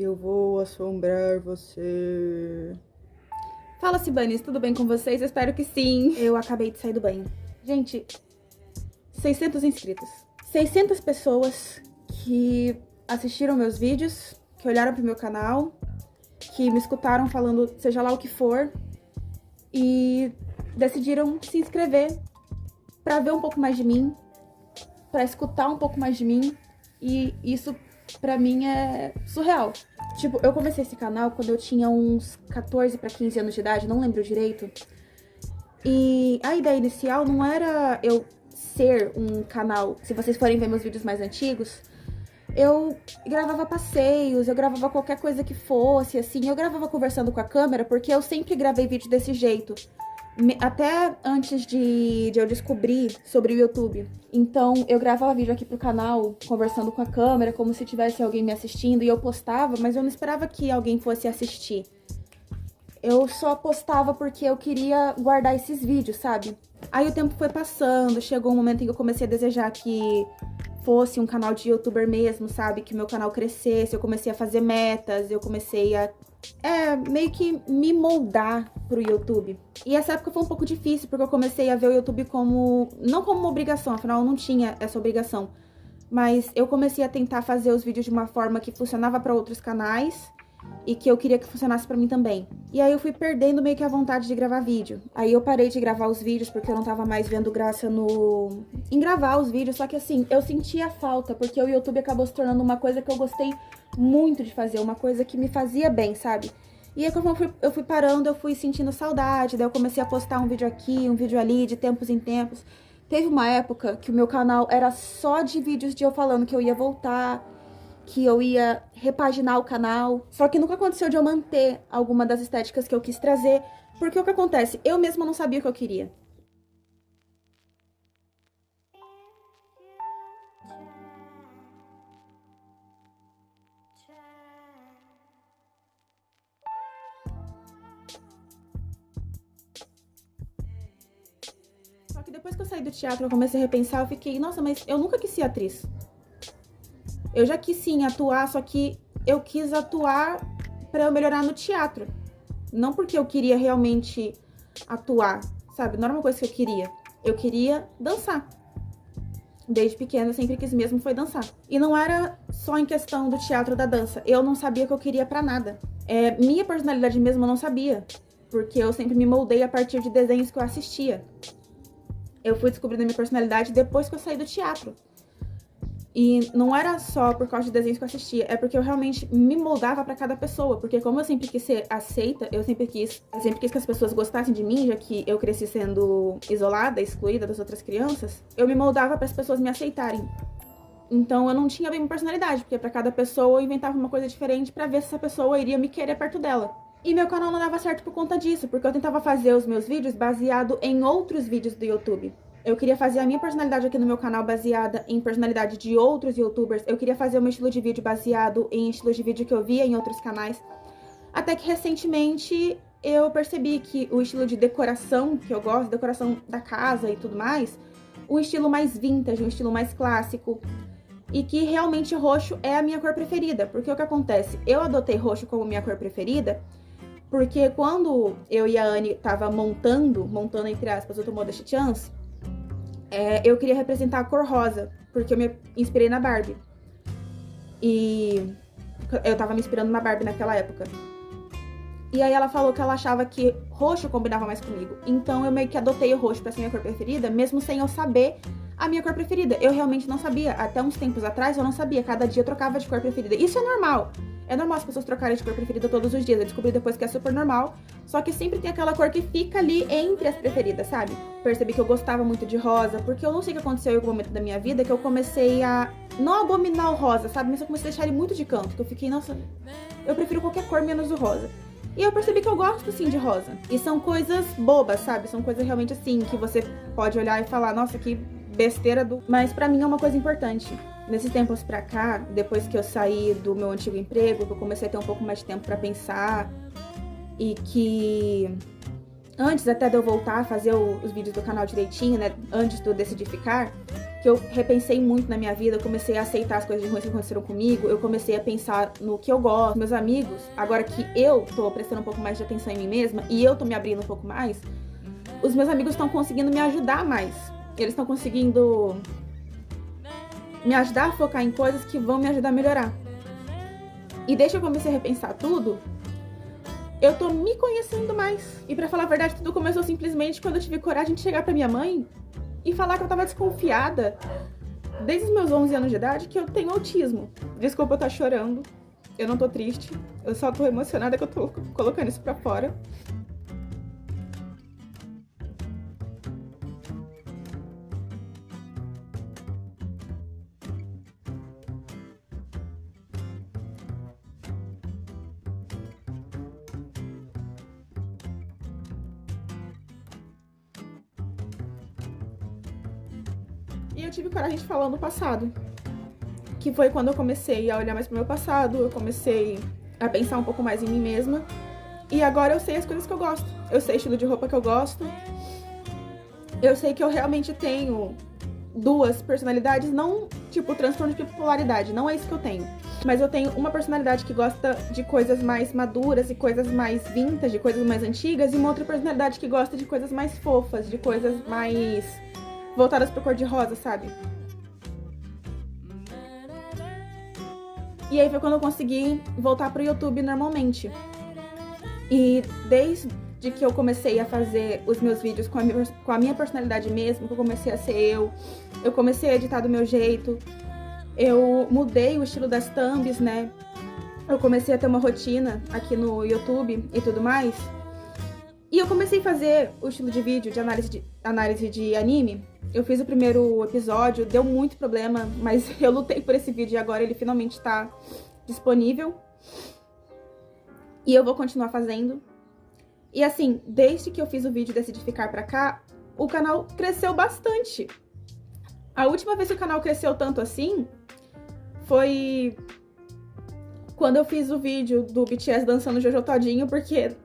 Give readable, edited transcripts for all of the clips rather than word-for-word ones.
Eu vou assombrar você. Fala, Cibanis, tudo bem com vocês? Eu espero que sim. Eu acabei de sair do banho. Gente, 600 inscritos. 600 pessoas que assistiram meus vídeos, que olharam pro meu canal, que me escutaram falando seja lá o que for e decidiram se inscrever pra ver um pouco mais de mim, pra escutar um pouco mais de mim, e isso pra mim é surreal. Tipo, eu comecei esse canal quando eu tinha uns 14 pra 15 anos de idade, não lembro direito. E a ideia inicial não era eu ser um canal, se vocês forem ver meus vídeos mais antigos, eu gravava passeios, eu gravava qualquer coisa que fosse, assim, eu gravava conversando com a câmera, porque eu sempre gravei vídeo desse jeito. Até antes de eu descobrir sobre o YouTube. Então, eu gravava vídeo aqui pro canal, conversando com a câmera, como se tivesse alguém me assistindo, e eu postava, mas eu não esperava que alguém fosse assistir. Eu só postava porque eu queria guardar esses vídeos, sabe? Aí o tempo foi passando, chegou um momento em que eu comecei a desejar que fosse um canal de youtuber mesmo, sabe? Que meu canal crescesse, eu comecei a fazer metas, eu comecei a meio que me moldar pro YouTube. E essa época foi um pouco difícil, porque eu comecei a ver o YouTube como, não como uma obrigação, afinal eu não tinha essa obrigação, mas eu comecei a tentar fazer os vídeos de uma forma que funcionava para outros canais e que eu queria que funcionasse pra mim também. E aí eu fui perdendo meio que a vontade de gravar vídeo. Aí eu parei de gravar os vídeos porque eu não tava mais vendo graça em gravar os vídeos, só que assim, eu sentia falta, porque o YouTube acabou se tornando uma coisa que eu gostei muito de fazer, uma coisa que me fazia bem, sabe? E aí quando eu fui parando, eu fui sentindo saudade, daí eu comecei a postar um vídeo aqui, um vídeo ali, de tempos em tempos. Teve uma época que o meu canal era só de vídeos de eu falando que eu ia voltar, que eu ia repaginar o canal, só que nunca aconteceu de eu manter alguma das estéticas que eu quis trazer, porque o que acontece? Eu mesma não sabia o que eu queria. Só que depois que eu saí do teatro, eu comecei a repensar, eu fiquei, nossa, mas eu nunca quis ser atriz. Eu já quis sim atuar, só que eu quis atuar pra eu melhorar no teatro. Não porque eu queria realmente atuar, sabe? Não era uma coisa que eu queria. Eu queria dançar. Desde pequena eu sempre quis mesmo foi dançar. E não era só em questão do teatro da dança. Eu não sabia o que eu queria pra nada. Minha personalidade mesmo eu não sabia. Porque eu sempre me moldei a partir de desenhos que eu assistia. Eu fui descobrindo a minha personalidade depois que eu saí do teatro. E não era só por causa de desenhos que eu assistia, é porque eu realmente me moldava pra cada pessoa. Porque como eu sempre quis ser aceita, eu sempre quis que as pessoas gostassem de mim, já que eu cresci sendo isolada, excluída das outras crianças, eu me moldava para as pessoas me aceitarem. Então eu não tinha bem uma personalidade, porque pra cada pessoa eu inventava uma coisa diferente pra ver se essa pessoa iria me querer perto dela. E meu canal não dava certo por conta disso, porque eu tentava fazer os meus vídeos baseado em outros vídeos do YouTube. Eu queria fazer a minha personalidade aqui no meu canal baseada em personalidade de outros youtubers. Eu queria fazer o meu estilo de vídeo baseado em estilos de vídeo que eu via em outros canais. Até que recentemente eu percebi que o estilo de decoração que eu gosto, decoração da casa e tudo mais, um estilo mais vintage, um estilo mais clássico, e que realmente roxo é a minha cor preferida. Porque o que acontece? Eu adotei roxo como minha cor preferida porque quando eu e a Anne tava montando entre aspas, o Tomodachi Chance, eu queria representar a cor rosa, porque eu me inspirei na Barbie. E eu tava me inspirando na Barbie naquela época. E aí ela falou que ela achava que roxo combinava mais comigo. Então eu meio que adotei o roxo pra ser minha cor preferida, mesmo sem eu saber a minha cor preferida. Eu realmente não sabia. Até uns tempos atrás eu não sabia. Cada dia eu trocava de cor preferida. Isso é normal. É normal as pessoas trocarem de cor preferida todos os dias. Eu descobri depois que é super normal. Só que sempre tem aquela cor que fica ali entre as preferidas, sabe? Percebi que eu gostava muito de rosa, porque eu não sei o que aconteceu em algum momento da minha vida, que eu comecei a não abominar o rosa, sabe? Mas eu comecei a deixar ele muito de canto. Que eu fiquei, nossa, eu prefiro qualquer cor menos o rosa. E eu percebi que eu gosto, sim, de rosa. E são coisas bobas, sabe? São coisas realmente assim, que você pode olhar e falar, nossa, que besteira do... Mas pra mim é uma coisa importante. Nesses tempos pra cá, depois que eu saí do meu antigo emprego, que eu comecei a ter um pouco mais de tempo pra pensar, e que antes até de eu voltar a fazer os vídeos do canal direitinho, né, antes de eu decidir ficar, que eu repensei muito na minha vida, eu comecei a aceitar as coisas ruins que aconteceram comigo, eu comecei a pensar no que eu gosto, meus amigos, agora que eu tô prestando um pouco mais de atenção em mim mesma e eu tô me abrindo um pouco mais, os meus amigos estão conseguindo me ajudar mais. Eles estão conseguindo me ajudar a focar em coisas que vão me ajudar a melhorar. E desde que eu comecei a repensar tudo, eu tô me conhecendo mais. E pra falar a verdade, tudo começou simplesmente quando eu tive coragem de chegar pra minha mãe e falar que eu tava desconfiada, desde os meus 11 anos de idade, que eu tenho autismo. Desculpa eu estar chorando, eu não tô triste, eu só tô emocionada que eu tô colocando isso pra fora. E eu tive coragem de falar no passado, que foi quando eu comecei a olhar mais pro meu passado, eu comecei a pensar um pouco mais em mim mesma. E agora eu sei as coisas que eu gosto. Eu sei o estilo de roupa que eu gosto. Eu sei que eu realmente tenho duas personalidades, não tipo transtorno de bipolaridade, não é isso que eu tenho. Mas eu tenho uma personalidade que gosta de coisas mais maduras e coisas mais vintage, de coisas mais antigas, e uma outra personalidade que gosta de coisas mais fofas, de coisas mais voltadas pro cor-de-rosa, sabe? E aí foi quando eu consegui voltar pro YouTube normalmente. E desde que eu comecei a fazer os meus vídeos com a minha personalidade mesmo, que eu comecei a ser eu comecei a editar do meu jeito, eu mudei o estilo das thumbs, né? Eu comecei a ter uma rotina aqui no YouTube e tudo mais. E eu comecei a fazer o estilo de vídeo de análise de anime. Eu fiz o primeiro episódio, deu muito problema, mas eu lutei por esse vídeo e agora ele finalmente tá disponível. E eu vou continuar fazendo. E assim, desde que eu fiz o vídeo Decidi Ficar pra cá, o canal cresceu bastante. A última vez que o canal cresceu tanto assim foi quando eu fiz o vídeo do BTS dançando Jojo Todinho, porque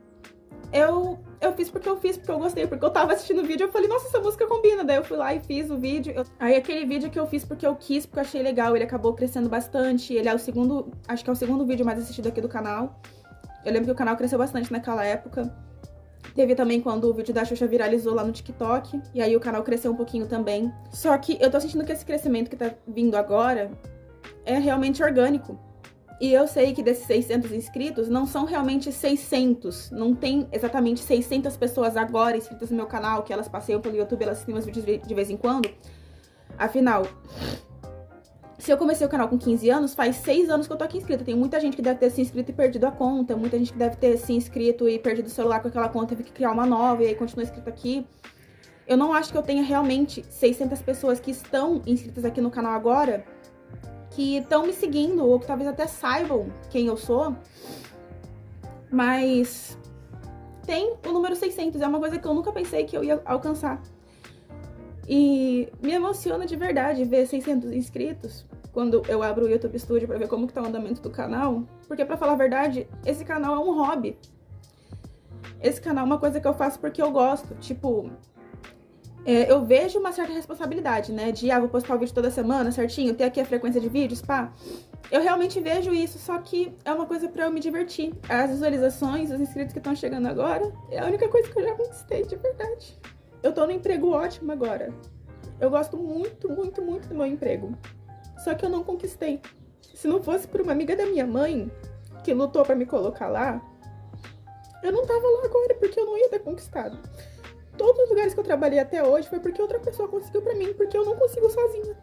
eu fiz porque eu gostei, porque eu tava assistindo o vídeo e eu falei, nossa, essa música combina. Daí eu fui lá e fiz o vídeo. Aí aquele vídeo que eu fiz porque eu quis, porque eu achei legal, ele acabou crescendo bastante. Ele é o segundo, acho que é o segundo vídeo mais assistido aqui do canal. Eu lembro que o canal cresceu bastante naquela época. Teve também quando o vídeo da Xuxa viralizou lá no TikTok, e aí o canal cresceu um pouquinho também. Só que eu tô sentindo que esse crescimento que tá vindo agora é realmente orgânico. E eu sei que desses 600 inscritos, não são realmente 600. Não tem exatamente 600 pessoas agora inscritas no meu canal, que elas passeiam pelo YouTube, elas assistem meus vídeos de vez em quando. Afinal, se eu comecei o canal com 15 anos, faz 6 anos que eu tô aqui inscrita. Tem muita gente que deve ter se inscrito e perdido a conta, muita gente que deve ter se inscrito e perdido o celular com aquela conta, teve que criar uma nova e aí continua inscrito aqui. Eu não acho que eu tenha realmente 600 pessoas que estão inscritas aqui no canal agora, que estão me seguindo, ou que talvez até saibam quem eu sou, mas tem o número 600, é uma coisa que eu nunca pensei que eu ia alcançar. E me emociona de verdade ver 600 inscritos quando eu abro o YouTube Studio pra ver como que tá o andamento do canal, porque pra falar a verdade, esse canal é um hobby. Esse canal é uma coisa que eu faço porque eu gosto, tipo... eu vejo uma certa responsabilidade, né? De, vou postar o vídeo toda semana, certinho, ter aqui a frequência de vídeos, pá. Eu realmente vejo isso, só que é uma coisa pra eu me divertir. As visualizações, os inscritos que estão chegando agora, é a única coisa que eu já conquistei, de verdade. Eu tô num emprego ótimo agora. Eu gosto muito, muito, muito do meu emprego. Só que eu não conquistei. Se não fosse por uma amiga da minha mãe, que lutou pra me colocar lá, eu não tava lá agora, porque eu não ia ter conquistado. Todos os lugares que eu trabalhei até hoje foi porque outra pessoa conseguiu pra mim, porque eu não consigo sozinha.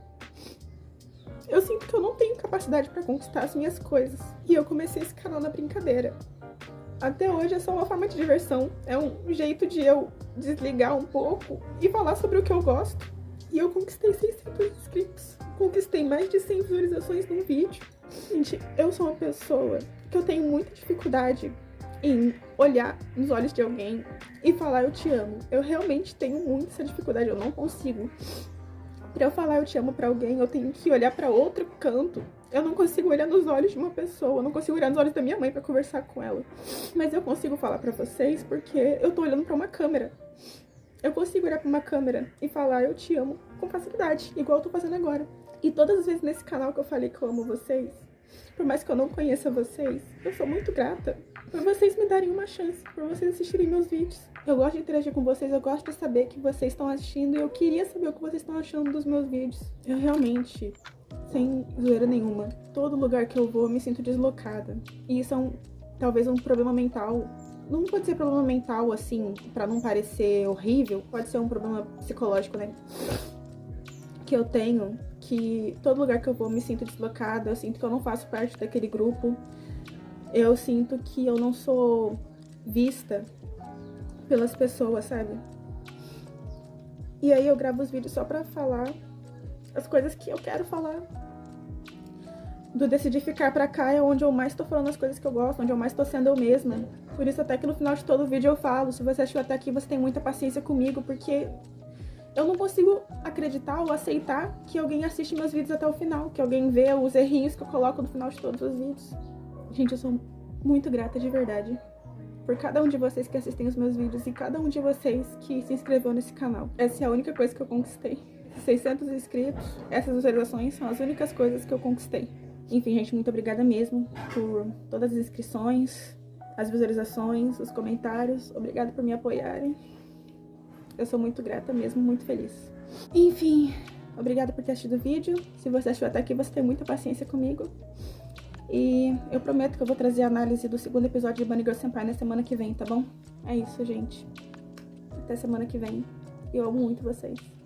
Eu sinto que eu não tenho capacidade pra conquistar as minhas coisas. E eu comecei esse canal na brincadeira. Até hoje é só uma forma de diversão. É um jeito de eu desligar um pouco e falar sobre o que eu gosto. E eu conquistei 600 inscritos. Conquistei mais de 100 visualizações num vídeo. Gente, eu sou uma pessoa que eu tenho muita dificuldade em olhar nos olhos de alguém e falar eu te amo. Eu realmente tenho muita essa dificuldade, eu não consigo. Pra eu falar eu te amo pra alguém, eu tenho que olhar pra outro canto. Eu não consigo olhar nos olhos de uma pessoa, eu não consigo olhar nos olhos da minha mãe pra conversar com ela. Mas eu consigo falar pra vocês porque eu tô olhando pra uma câmera. Eu consigo olhar pra uma câmera e falar eu te amo com facilidade, igual eu tô fazendo agora. E todas as vezes nesse canal que eu falei que eu amo vocês, por mais que eu não conheça vocês, eu sou muito grata por vocês me darem uma chance, por vocês assistirem meus vídeos. Eu gosto de interagir com vocês, eu gosto de saber que vocês estão assistindo e eu queria saber o que vocês estão achando dos meus vídeos. Eu realmente, sem zoeira nenhuma, todo lugar que eu vou eu me sinto deslocada. E isso é talvez um problema mental. Não pode ser problema mental, assim, pra não parecer horrível. Pode ser um problema psicológico, né? Que eu tenho, que todo lugar que eu vou eu me sinto deslocada, eu sinto que eu não faço parte daquele grupo. Eu sinto que eu não sou vista pelas pessoas, sabe? E aí eu gravo os vídeos só pra falar as coisas que eu quero falar. Do Decidir Ficar pra cá é onde eu mais tô falando as coisas que eu gosto, onde eu mais tô sendo eu mesma. Por isso até que no final de todo vídeo eu falo, se você assistiu até aqui, você tem muita paciência comigo, porque eu não consigo acreditar ou aceitar que alguém assiste meus vídeos até o final, que alguém vê os errinhos que eu coloco no final de todos os vídeos. Gente, eu sou muito grata de verdade por cada um de vocês que assistem os meus vídeos e cada um de vocês que se inscreveu nesse canal. Essa é a única coisa que eu conquistei. 600 inscritos, essas visualizações são as únicas coisas que eu conquistei. Enfim, gente, muito obrigada mesmo por todas as inscrições, as visualizações, os comentários. Obrigada por me apoiarem. Eu sou muito grata mesmo, muito feliz. Enfim, obrigada por ter assistido o vídeo. Se você assistiu até aqui, você tem muita paciência comigo. E eu prometo que eu vou trazer a análise do segundo episódio de Bunny Girl Senpai na semana que vem, tá bom? É isso, gente. Até semana que vem. Eu amo muito vocês.